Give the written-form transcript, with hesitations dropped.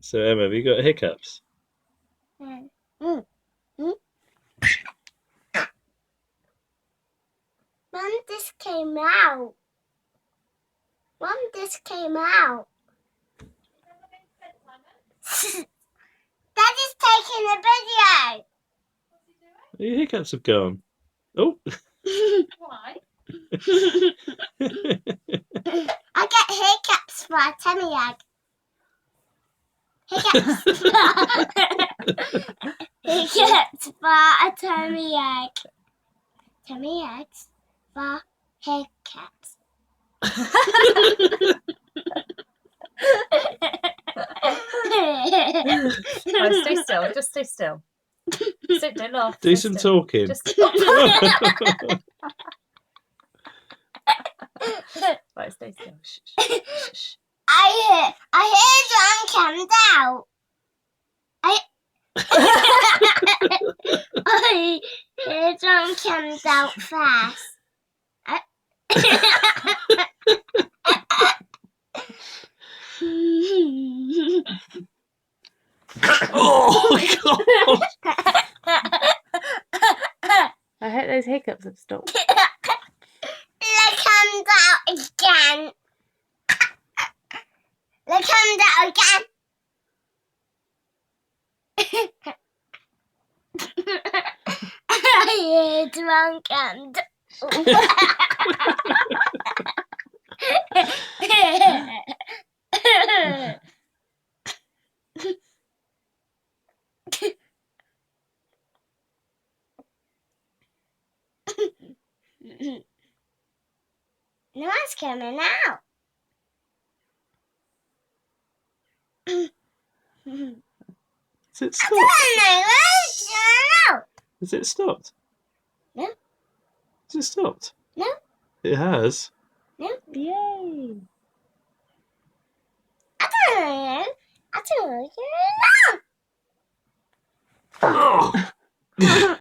So Emma, have you got hiccups? Mm. Mm. Mm. Mum, this came out. Mum, this came out. Daddy's taking a video. Your hiccups have gone. Oh. Why? I get hiccups for a tummy ache. Hiccups hiccups for a tummy ache. Tummy aches for hiccups. Right, stay still. Just stay still. Sit, don't laugh. Do Stay some still. talking. Just right, stay still. Shh, shh, shh. I hear John comes out. I hear John comes out fast. Oh God! I hope those hiccups have stopped. It comes out again. It comes out again. I hear John comes. No one's coming out. Is it I stopped? don't know. Has it stopped? No. Has it stopped? No. It has. No. Yay! I don't know. I don't know. Oh.